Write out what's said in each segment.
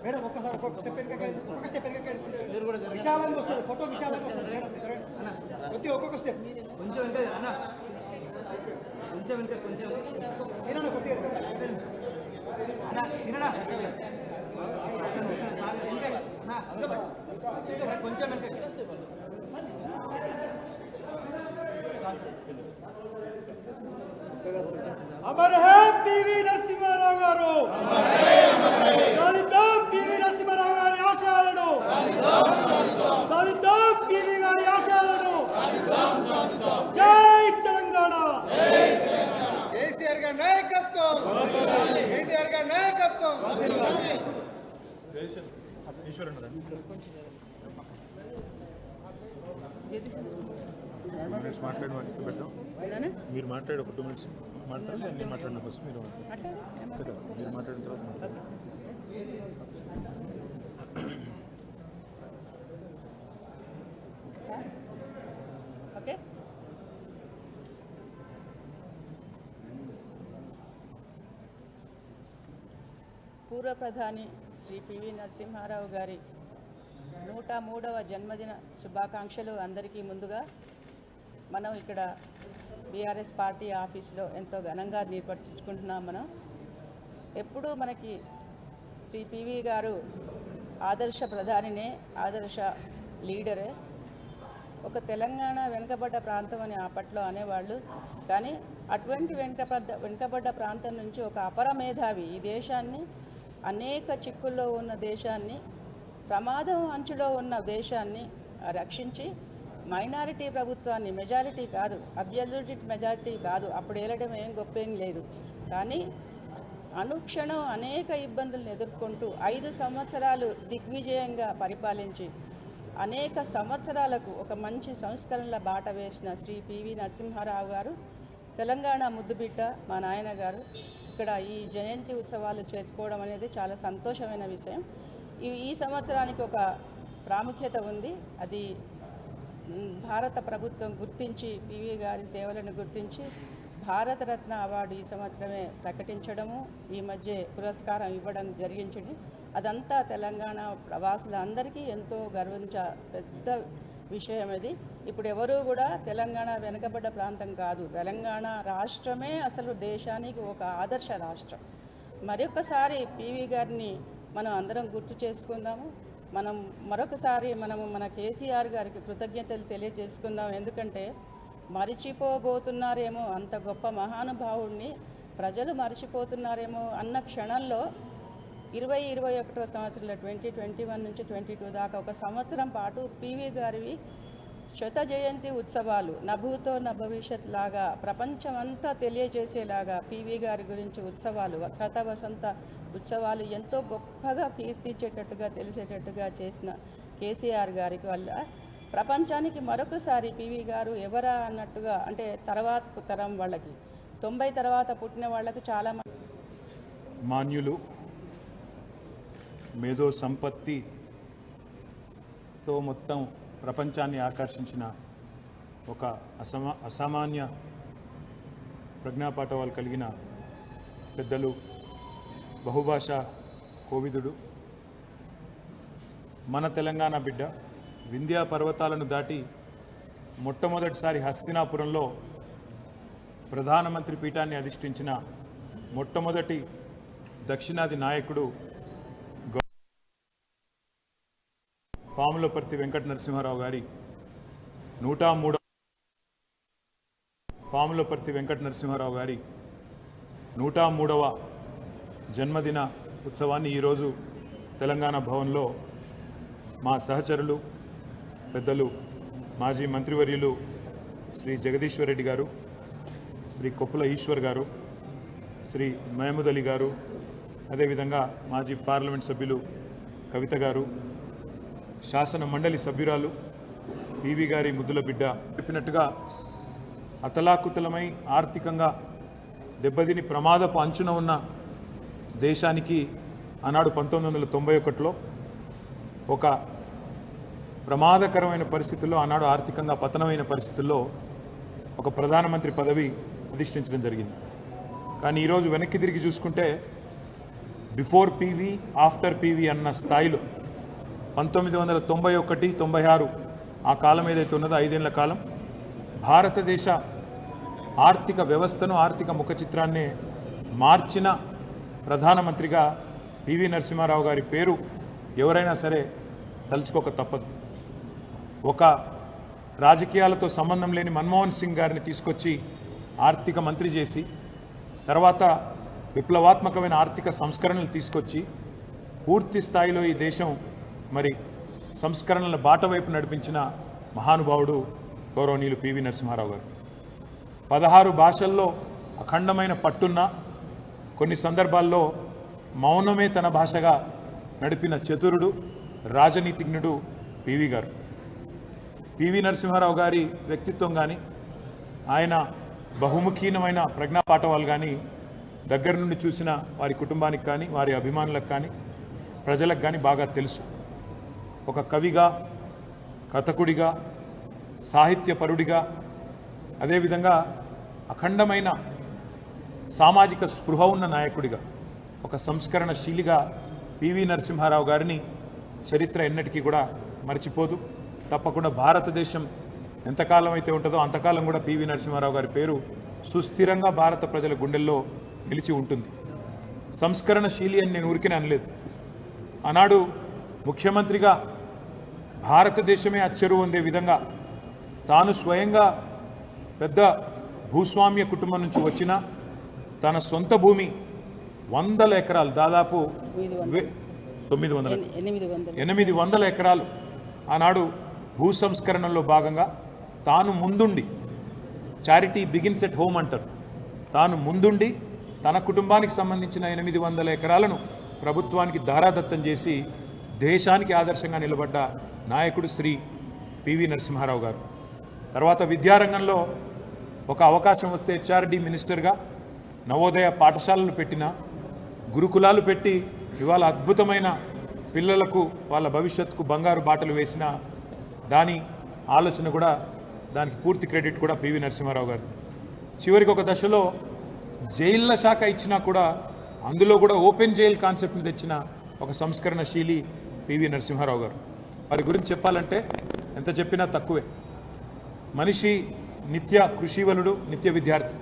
Madam ఒక్కసారి ఒక్కొక్క step విశాలంగా వస్తుంది, ఫోటో విశాలంగా వస్తుంది. ప్రతి ఒక్కొక్క స్టెప్ కొంచెం అంటే అన్న కొంచెం అంటే కొంచెం తినడా కొద్దిగా కొంచెం అంటే అమర్ హై పివి నరసింహారావు గారు, సాధిద్దాం పివి నరసింహారావు గారి ఆశయాలను, సాధిద్దాం పివి గారి ఆశయాలను. జై తెలంగాణ. కేసీఆర్ గారి నాయకత్వం, ఎన్టీఆర్ గారి నాయకత్వం. మాట్లాడమని ఇష్టపెట్టాం. మీరు మాట్లాడి ఒక 2 minutes మాట్లాడాలి. నేను మాట్లాడిన ఫస్ట్ మీరు మాట్లాడిన తర్వాత ఓకే. పూర్వ ప్రధాని శ్రీ పివి నరసింహారావు గారి 103వ జన్మదిన శుభాకాంక్షలు అందరికీ. ముందుగా మనం ఇక్కడ బీఆర్ఎస్ పార్టీ ఆఫీస్లో ఎంతో ఘనంగా నిర్వర్తించుకుంటున్నాం. మనం ఎప్పుడూ మనకి శ్రీ పివి గారు ఆదర్శ ప్రధానినే, ఆదర్శ లీడరే. ఒక తెలంగాణ వెనుకబడ్డ ప్రాంతం అని అప్పట్లో అనేవాళ్ళు. కానీ అటువంటి వెనుకబడ్డ ప్రాంతం నుంచి ఒక అపర మేధావి ఈ దేశాన్ని, అనేక చిక్కుల్లో ఉన్న దేశాన్ని, ప్రమాదం అంచులో ఉన్న దేశాన్ని రక్షించి మైనారిటీ ప్రభుత్వాన్ని, మెజారిటీ కాదు, అబ్సల్యూట్ మెజారిటీ కాదు, అప్పుడు ఏలడం ఏం గొప్పేం లేదు, కానీ అనుక్షణం అనేక ఇబ్బందులను ఎదుర్కొంటూ 5 సంవత్సరాలు దిగ్విజయంగా పరిపాలించి అనేక సంవత్సరాలకు ఒక మంచి సంస్కరణల బాట వేసిన శ్రీ పివి నరసింహారావు గారు, తెలంగాణ ముద్దుబిడ్డ మా నాయన గారు. ఇక్కడ ఈ జయంతి ఉత్సవాలు చేసుకోవడం అనేది చాలా సంతోషమైన విషయం. ఈ సంవత్సరానికి ఒక ప్రాముఖ్యత ఉంది. అది భారత ప్రభుత్వం గుర్తించి, పివి గారి సేవలను గుర్తించి భారతరత్న అవార్డు ఈ సంవత్సరమే ప్రకటించడము, ఈ మధ్య పురస్కారం ఇవ్వడం జరిగించింది. అదంతా తెలంగాణ ప్రవాసులందరికీ ఎంతో పెద్ద విషయం ఇది. ఇప్పుడు ఎవరూ కూడా తెలంగాణ వెనుకబడ్డ ప్రాంతం కాదు, తెలంగాణ రాష్ట్రమే అసలు దేశానికి ఒక ఆదర్శ రాష్ట్రం. మరొకసారి పివి గారిని మనం అందరం గుర్తు చేసుకుందాము. మరొకసారి మన కేసీఆర్ గారికి కృతజ్ఞతలు తెలియజేసుకుందాం. ఎందుకంటే మరిచిపోబోతున్నారేమో, అంత గొప్ప మహానుభావుడిని ప్రజలు మరిచిపోతున్నారేమో అన్న క్షణంలో 2021వ సంవత్సరంలో 2021 నుంచి 22 దాకా ఒక సంవత్సరం పాటు పివి గారివి శత జయంతి ఉత్సవాలు, నభూతో నభవిష్యత్ లాగా ప్రపంచమంతా తెలియజేసేలాగా పివి గారి గురించి ఉత్సవాలు, శత వసంత ఉత్సవాలు ఎంతో గొప్పగా కీర్తించేటట్టుగా, తెలిసేటట్టుగా చేసిన కేసీఆర్ గారికి వల్ల ప్రపంచానికి మరొకసారి పివి గారు ఎవరా అన్నట్టుగా, అంటే తర్వాత తరం వాళ్ళకి, 90 తర్వాత పుట్టిన వాళ్ళకి చాలా మాన్యులు, మేధో సంపత్తితో మొత్తం ప్రపంచాన్ని ఆకర్షించిన ఒక అసామాన్య ప్రజ్ఞాపాఠవాలు కలిగిన పెద్దలు, బహుభాషా కోవిదుడు, మన తెలంగాణ బిడ్డ. వింధ్యా పర్వతాలను దాటి మొట్టమొదటిసారి హస్తినాపురంలో ప్రధానమంత్రి పీఠాన్ని అధిష్ఠించిన మొట్టమొదటి దక్షిణాది నాయకుడు పాములపర్తి వెంకట నరసింహారావు గారి 103వ జన్మదిన ఉత్సవాన్ని ఈరోజు తెలంగాణ భవన్లో మా సహచరులు, పెద్దలు, మాజీ మంత్రివర్యులు శ్రీ జగదీశ్వర్ రెడ్డి గారు, శ్రీ కొప్పుల ఈశ్వర్ గారు, శ్రీ మహమూద్ అలీ గారు, అదేవిధంగా మాజీ పార్లమెంట్ సభ్యులు కవిత గారు, శాసన మండలి సభ్యురాలు పివి గారి ముద్దుల బిడ్డ చెప్పినట్టుగా అతలాకుతలమై ఆర్థికంగా దెబ్బతిని ప్రమాదపు అంచున ఉన్న దేశానికి ఆనాడు 1991లో ఒక ప్రమాదకరమైన పరిస్థితుల్లో ఆనాడు ఆర్థికంగా పతనమైన పరిస్థితుల్లో ఒక ప్రధానమంత్రి పదవి అధిష్ఠించడం జరిగింది. కానీ ఈరోజు వెనక్కి తిరిగి చూసుకుంటే బిఫోర్ పీవీ ఆఫ్టర్ పీవీ అన్న స్థాయిలో 1991, 96 ఆ కాలం ఏదైతే ఉన్నదో 5 ఏళ్ల కాలం భారతదేశ ఆర్థిక వ్యవస్థను ఆర్థిక ముఖ చిత్రాన్ని మార్చిన ప్రధానమంత్రిగా పివి నరసింహారావు గారి పేరు ఎవరైనా సరే తలుచుకోక తప్పదు. ఒక రాజకీయాలతో సంబంధం లేని మన్మోహన్ సింగ్ గారిని తీసుకొచ్చి ఆర్థిక మంత్రి చేసి తర్వాత విప్లవాత్మకమైన ఆర్థిక సంస్కరణలు తీసుకొచ్చి పూర్తి స్థాయిలో ఈ దేశం మరి సంస్కరణల బాట వైపు నడిపించిన మహానుభావుడు గౌరవనీయులు పివి నరసింహారావు గారు. 16 భాషల్లో అఖండమైన పట్టున్న కొన్ని సందర్భాల్లో మౌనమే తన భాషగా నడిపిన చతురుడు రాజనీతిజ్ఞుడు పివి గారు. పివి నరసింహారావు గారి వ్యక్తిత్వం కానీ ఆయన బహుముఖీనమైన ప్రజ్ఞాపాఠవాలు కానీ దగ్గర నుండి చూసిన వారి కుటుంబానికి కానీ వారి అభిమానులకు కానీ ప్రజలకు కానీ బాగా తెలుసు. ఒక కవిగా, కథకుడిగా, సాహిత్యపరుడిగా, అదేవిధంగా అఖండమైన సామాజిక స్పృహ ఉన్న నాయకుడిగా, ఒక సంస్కరణశీలిగా పివి నరసింహారావు గారిని చరిత్ర ఎన్నటికీ కూడా మర్చిపోదు. తప్పకుండా భారతదేశం ఎంతకాలం అయితే ఉంటుందో అంతకాలం కూడా పివి నరసింహారావు గారి పేరు సుస్థిరంగా భారత ప్రజల గుండెల్లో నిలిచి ఉంటుంది. సంస్కరణశీలి అని నేను ఊరికే అనలేదు. ఆనాడు ముఖ్యమంత్రిగా భారతదేశమే అచ్చరు పొందే విధంగా తాను స్వయంగా పెద్ద భూస్వామ్య కుటుంబం నుంచి వచ్చిన తన సొంత భూమి 100 ఎకరాలు, దాదాపు 800 ఎకరాలు ఆనాడు భూ సంస్కరణలో భాగంగా తాను ముందుండి, చారిటీ బిగిన్స్ ఎట్ హోమ్ అంటారు, తాను ముందుండి తన కుటుంబానికి సంబంధించిన 800 ఎకరాలను ప్రభుత్వానికి దారాదత్తం చేసి దేశానికి ఆదర్శంగా నిలబడ్డ నాయకుడు శ్రీ పివి నరసింహారావు గారు. తర్వాత విద్యారంగంలో ఒక అవకాశం వస్తే హెచ్ఆర్డి మినిస్టర్గా నవోదయ పాఠశాలలు పెట్టిన, గురుకులాలు పెట్టి ఇవాళ అద్భుతమైన పిల్లలకు వాళ్ళ భవిష్యత్తుకు బంగారు బాటలు వేసిన దాని ఆలోచన కూడా, దానికి పూర్తి క్రెడిట్ కూడా పివి నరసింహారావు గారు. చివరికి ఒక దశలో జైళ్ళ శాఖ ఇచ్చినా కూడా అందులో కూడా ఓపెన్ జైల్ కాన్సెప్ట్ని తెచ్చిన ఒక సంస్కరణశీలి పివి నరసింహారావు గారు. వారి గురించి చెప్పాలంటే ఎంత చెప్పినా తక్కువే. మనిషి నిత్య కృషివలుడు, నిత్య విద్యార్థి.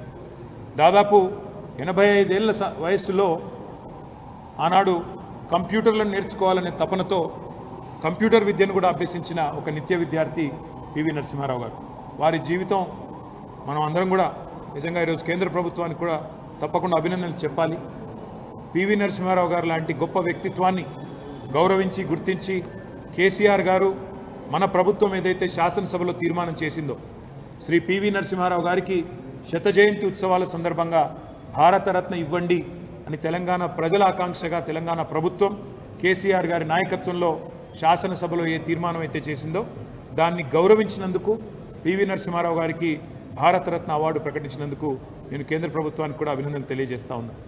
దాదాపు 85 ఏళ్ల వయస్సులో ఆనాడు కంప్యూటర్లను నేర్చుకోవాలనే తపనతో కంప్యూటర్ విద్యను కూడా అభ్యసించిన ఒక నిత్య విద్యార్థి పివి నరసింహారావు గారు. వారి జీవితం మనం అందరం కూడా నిజంగా ఈరోజు కేంద్ర ప్రభుత్వానికి కూడా తప్పకుండా అభినందనలు చెప్పాలి. పివి నరసింహారావు గారు లాంటి గొప్ప వ్యక్తిత్వాన్ని గౌరవించి గుర్తించి కేసీఆర్ గారు మన ప్రభుత్వం ఏదైతే శాసనసభలో తీర్మానం చేసిందో శ్రీ పివి నరసింహారావు గారికి 100వ జయంతి ఉత్సవాల సందర్భంగా భారతరత్న ఇవ్వండి అని తెలంగాణ ప్రజల ఆకాంక్షగా తెలంగాణ ప్రభుత్వం కేసీఆర్ గారి నాయకత్వంలో శాసనసభలో ఏ తీర్మానం అయితే చేసిందో దాన్ని గౌరవించినందుకు పివి నరసింహారావు గారికి భారతరత్న అవార్డు ప్రకటించినందుకు నేను కేంద్ర ప్రభుత్వానికి కూడా అభినందనలు తెలియజేస్తా ఉన్నాను.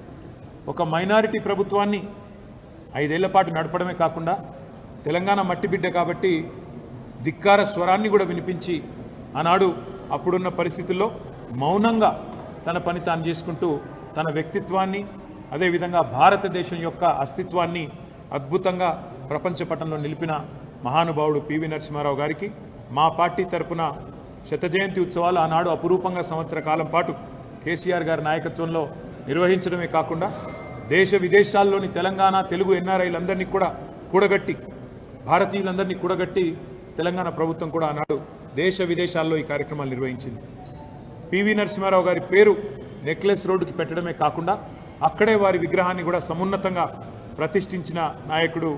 ఒక మైనారిటీ ప్రభుత్వాన్ని 5 ఏళ్ల పాటు నడపడమే కాకుండా తెలంగాణ మట్టి బిడ్డ కాబట్టి ధిక్కార స్వరాన్ని కూడా వినిపించి ఆనాడు అప్పుడున్న పరిస్థితుల్లో మౌనంగా తన పని తాను చేసుకుంటూ తన వ్యక్తిత్వాన్ని, అదేవిధంగా భారతదేశం యొక్క అస్తిత్వాన్ని అద్భుతంగా ప్రపంచ పటంలో నిలిపిన మహానుభావుడు పివి నరసింహారావు గారికి మా పార్టీ తరపున 100వ జయంతి ఉత్సవాలు ఆనాడు అపురూపంగా సంవత్సర కాలం పాటు కేసీఆర్ గారి నాయకత్వంలో నిర్వహించడమే కాకుండా దేశ విదేశాల్లోని తెలంగాణ తెలుగు ఎన్ఆర్ఐలందరినీ కూడా కూడగట్టి, భారతీయులందరినీ కూడగట్టి తెలంగాణ ప్రభుత్వం కూడా ఆనాడు దేశ విదేశాల్లో ఈ కార్యక్రమాలు నిర్వహించింది. పివి నరసింహారావు గారి పేరు నెక్లెస్ రోడ్డుకి పెట్టడమే కాకుండా అక్కడే వారి విగ్రహాన్ని కూడా సమున్నతంగా ప్రతిష్ఠించిన నాయకుడు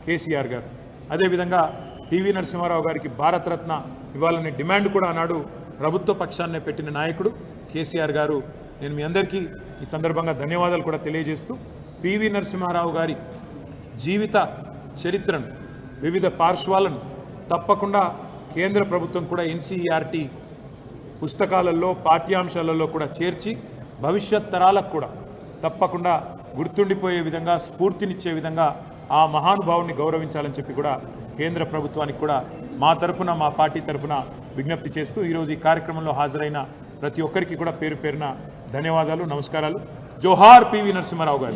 కేసీఆర్ గారు. అదేవిధంగా పివి నరసింహారావు గారికి భారతరత్న ఇవ్వాలనే డిమాండ్ కూడా ఆనాడు ప్రభుత్వ పక్షాన్నే పెట్టిన నాయకుడు కేసీఆర్ గారు. నేను మీ అందరికీ ఈ సందర్భంగా ధన్యవాదాలు కూడా తెలియజేస్తూ పివి నరసింహారావు గారి జీవిత చరిత్రను, వివిధ పార్శ్వాలను తప్పకుండా కేంద్ర ప్రభుత్వం కూడా ఎన్సీఈఆర్టీ పుస్తకాలలో, పాఠ్యాంశాలలో కూడా చేర్చి భవిష్యత్ తరాలకు కూడా తప్పకుండా గుర్తుండిపోయే విధంగా, స్ఫూర్తినిచ్చే విధంగా ఆ మహానుభావుని గౌరవించాలని చెప్పి కూడా కేంద్ర ప్రభుత్వానికి కూడా మా తరపున మా పార్టీ తరపున విజ్ఞప్తి చేస్తూ ఈరోజు ఈ కార్యక్రమంలో హాజరైన ప్రతి ఒక్కరికి కూడా పేరు పేరున ధన్యవాదాలు, నమస్కారాలు. జోహార్ పివి నరసింహారావు గారు.